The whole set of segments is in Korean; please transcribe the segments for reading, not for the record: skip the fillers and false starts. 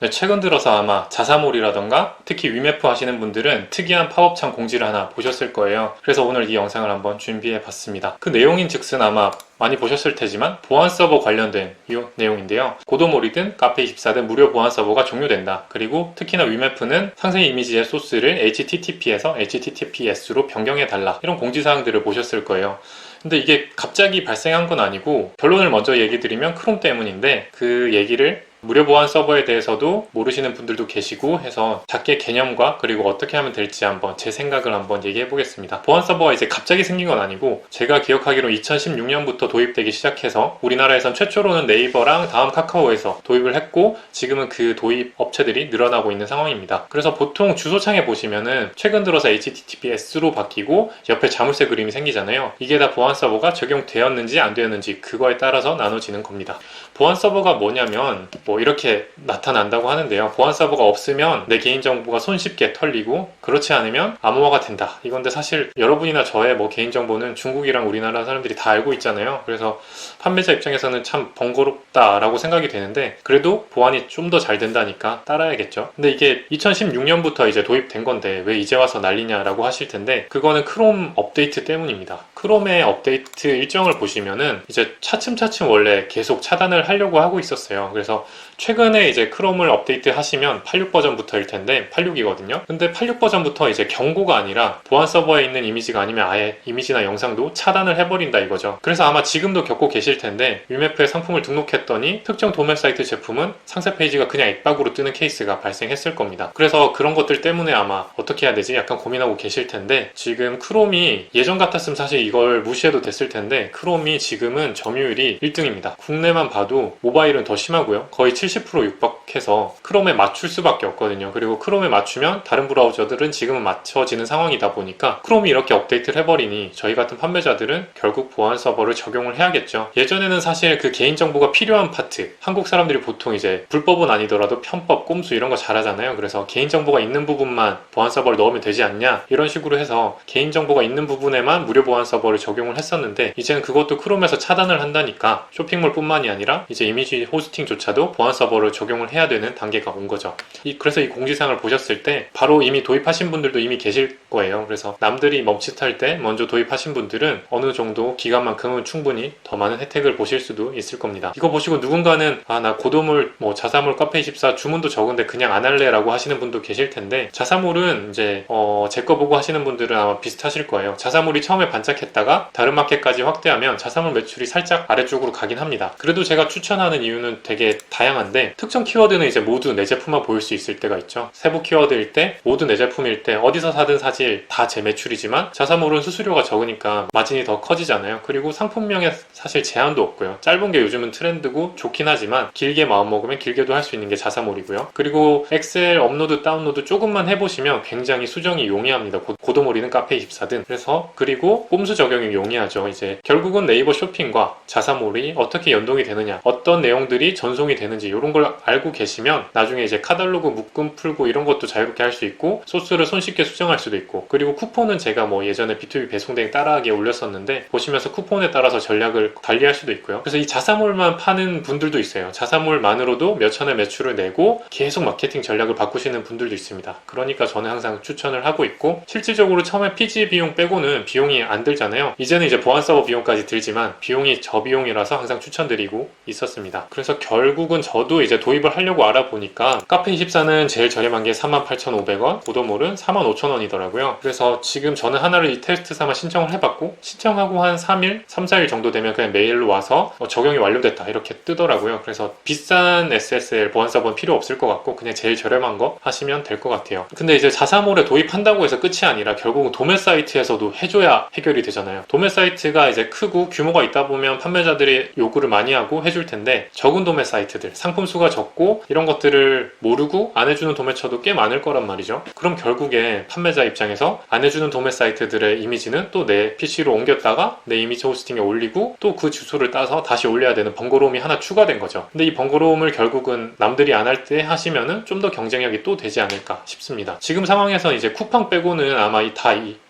네, 최근 들어서 아마 자사몰이라던가 특히 위메프 하시는 분들은 특이한 팝업창 공지를 하나 보셨을 거예요. 그래서 오늘 이 영상을 한번 준비해 봤습니다. 그 내용인 즉슨 아마 많이 보셨을 테지만 보안 서버 관련된 이 내용인데요. 고도몰이든 카페24든 무료 보안 서버가 종료된다. 그리고 특히나 위메프는 상세 이미지의 소스를 HTTP에서 HTTPS로 변경해 달라. 이런 공지사항들을 보셨을 거예요. 근데 이게 갑자기 발생한 건 아니고 결론을 먼저 얘기 드리면 크롬 때문인데 그 얘기를 무료 보안 서버에 대해서도 모르시는 분들도 계시고 해서 작게 개념과 그리고 어떻게 하면 될지 한번 제 생각을 한번 얘기해 보겠습니다. 보안 서버가 이제 갑자기 생긴 건 아니고 제가 기억하기로 2016년부터 도입되기 시작해서 우리나라에선 최초로는 네이버랑 다음 카카오에서 도입을 했고 지금은 그 도입 업체들이 늘어나고 있는 상황입니다. 그래서 보통 주소창에 보시면은 최근 들어서 HTTPS로 바뀌고 옆에 자물쇠 그림이 생기잖아요. 이게 다 보안 서버가 적용되었는지 안 되었는지 그거에 따라서 나눠지는 겁니다. 보안 서버가 뭐냐면 뭐 이렇게 나타난다고 하는데요. 보안 서버가 없으면 내 개인정보가 손쉽게 털리고 그렇지 않으면 암호화가 된다. 이건데 사실 여러분이나 저의 뭐 개인정보는 중국이랑 우리나라 사람들이 다 알고 있잖아요. 그래서 판매자 입장에서는 참 번거롭다라고 생각이 되는데 그래도 보안이 좀 더 잘 된다니까 따라야겠죠. 근데 이게 2016년부터 이제 도입된 건데 왜 이제 와서 난리냐라고 하실 텐데 그거는 크롬 업데이트 때문입니다. 크롬의 업데이트 일정을 보시면은 이제 차츰차츰 원래 계속 차단을 하려고 하고 있었어요. 그래서 최근에 이제 크롬을 업데이트 하시면 86 버전부터일 텐데 86이거든요. 근데 86 버전부터 이제 경고가 아니라 보안 서버에 있는 이미지가 아니면 아예 이미지나 영상도 차단을 해버린다 이거죠. 그래서 아마 지금도 겪고 계실 텐데 위메프에 상품을 등록했더니 특정 도매 사이트 제품은 상세 페이지가 그냥 액박으로 뜨는 케이스가 발생했을 겁니다. 그래서 그런 것들 때문에 아마 어떻게 해야 되지? 약간 고민하고 계실 텐데 지금 크롬이 예전 같았으면 사실 이걸 무시해도 됐을 텐데 크롬이 지금은 점유율이 1등입니다. 국내만 봐도 모바일은 더 심하고요. 거의 70% 육박해서 크롬에 맞출 수밖에 없거든요. 그리고 크롬에 맞추면 다른 브라우저들은 지금은 맞춰지는 상황이다 보니까 크롬이 이렇게 업데이트를 해버리니 저희 같은 판매자들은 결국 보안 서버를 적용을 해야겠죠. 예전에는 사실 그 개인정보가 필요한 파트 한국 사람들이 보통 이제 불법은 아니더라도 편법, 꼼수 이런 거 잘하잖아요. 그래서 개인정보가 있는 부분만 보안 서버를 넣으면 되지 않냐 이런 식으로 해서 개인정보가 있는 부분에만 무료 보안 서버를 적용을 했었는데 이제는 그것도 크롬에서 차단을 한다니까 쇼핑몰 뿐만이 아니라 이제 이미지 호스팅조차도 보안 서버를 적용을 해야 되는 단계가 온 거죠. 그래서 이 공지사항을 보셨을 때 바로 이미 도입하신 분들도 이미 계실 거예요. 그래서 남들이 멈칫할 때 먼저 도입하신 분들은 어느 정도 기간만큼은 충분히 더 많은 혜택을 보실 수도 있을 겁니다. 이거 보시고 누군가는 나 고도몰 뭐 자사몰 카페24 주문도 적은데 그냥 안 할래 라고 하시는 분도 계실 텐데 자사몰은 이제 제 거 보고 하시는 분들은 아마 비슷하실 거예요. 자사몰이 처음에 반짝했다가 다른 마켓까지 확대하면 자사몰 매출이 살짝 아래쪽으로 가긴 합니다. 그래도 제가 추천하는 이유는 되게 다양한데 특정 키워드는 이제 모두 내 제품만 보일 수 있을 때가 있죠. 세부 키워드일 때 모두 내 제품일 때 어디서 사든 사실 다 제 매출이지만 자사몰은 수수료가 적으니까 마진이 더 커지잖아요. 그리고 상품명에 사실 제한도 없고요. 짧은 게 요즘은 트렌드고 좋긴 하지만 길게 마음먹으면 길게도 할 수 있는 게 자사몰이고요. 그리고 엑셀 업로드 다운로드 조금만 해보시면 굉장히 수정이 용이합니다. 고도몰이는 카페24든 그래서 그리고 꼼수 적용이 용이하죠. 이제 결국은 네이버 쇼핑과 자사몰이 어떻게 연동이 되느냐 어떤 내용들이 전송이 되는지 이런 걸 알고 계시면 나중에 이제 카탈로그 묶음 풀고 이런 것도 자유롭게 할 수 있고 소스를 손쉽게 수정할 수도 있고 그리고 쿠폰은 제가 뭐 예전에 B2B 배송대행 따라하기에 올렸었는데 보시면서 쿠폰에 따라서 전략을 달리할 수도 있고요. 그래서 이 자사몰만 파는 분들도 있어요. 자사몰만으로도 몇천의 매출을 내고 계속 마케팅 전략을 바꾸시는 분들도 있습니다. 그러니까 저는 항상 추천을 하고 있고 실질적으로 처음에 PG 비용 빼고는 비용이 안 들잖아요. 이제는 이제 보안 서버 비용까지 들지만 비용이 저비용이라서 항상 추천드리고 있었습니다. 그래서 결국은 저도 이제 도입을 하려고 알아보니까 카페24는 제일 저렴한 게 38,500원, 고도몰은 45,000원이더라고요. 그래서 지금 저는 하나를 이 테스트 삼아 신청을 해봤고 신청하고 한 3일, 3, 4일 정도 되면 그냥 메일로 와서 적용이 완료됐다 이렇게 뜨더라고요. 그래서 비싼 SSL 보안 서버는 필요 없을 것 같고 그냥 제일 저렴한 거 하시면 될 것 같아요. 근데 이제 자사몰에 도입한다고 해서 끝이 아니라 결국은 도매 사이트에서도 해줘야 해결이 되잖아요. 도매 사이트가 이제 크고 규모가 있다 보면 판매자들이 요구를 많이 하고 해줄 텐데 적은 도매 사이트들, 상품 수가 적고 이런 것들을 모르고 안 해주는 도매처도 꽤 많을 거란 말이죠. 그럼 결국에 판매자 입장에서 안 해주는 도매 사이트들의 이미지는 또 내 PC로 옮겼다가 내 이미지 호스팅에 올리고 또 그 주소를 따서 다시 올려야 되는 번거로움이 하나 추가된 거죠. 근데 이 번거로움을 결국은 남들이 안 할 때 하시면은 좀 더 경쟁력이 또 되지 않을까 싶습니다. 지금 상황에서 이제 쿠팡 빼고는 아마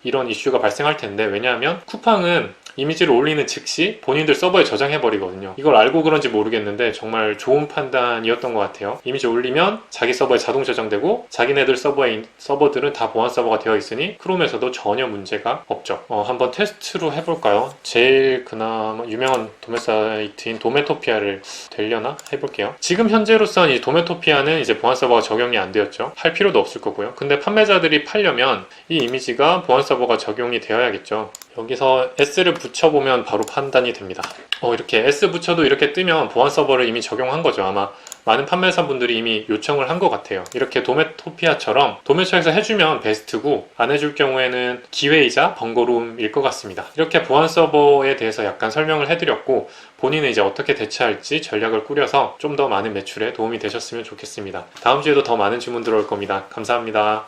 이런 이슈가 발생할 텐데 왜냐하면 쿠팡은 이미지를 올리는 즉시 본인들 서버에 저장해버리거든요. 이걸 알고 그런지 모르겠는데 정말 좋은 판단이었던 것 같아요. 이미지 올리면 자기 서버에 자동 저장되고 자기네들 서버들은 다 보안 서버가 되어 있으니 크롬에서도 전혀 문제가 없죠. 한번 테스트로 해볼까요? 제일 그나마 유명한 도매 사이트인 도메토피아를 되려나 해볼게요. 지금 현재로서는 이 도메토피아는 이제 보안 서버가 적용이 안 되었죠. 할 필요도 없을 거고요. 근데 판매자들이 팔려면 이 이미지가 보안 서버가 적용이 되어야겠죠. 여기서 S를 붙여보면 바로 판단이 됩니다. 이렇게 S 붙여도 이렇게 뜨면 보안 서버를 이미 적용한 거죠. 아마 많은 판매사분들이 이미 요청을 한 것 같아요. 이렇게 도메토피아처럼 도매처에서 해주면 베스트고 안 해줄 경우에는 기회이자 번거로움일 것 같습니다. 이렇게 보안 서버에 대해서 약간 설명을 해드렸고 본인은 이제 어떻게 대처할지 전략을 꾸려서 좀 더 많은 매출에 도움이 되셨으면 좋겠습니다. 다음 주에도 더 많은 주문 들어올 겁니다. 감사합니다.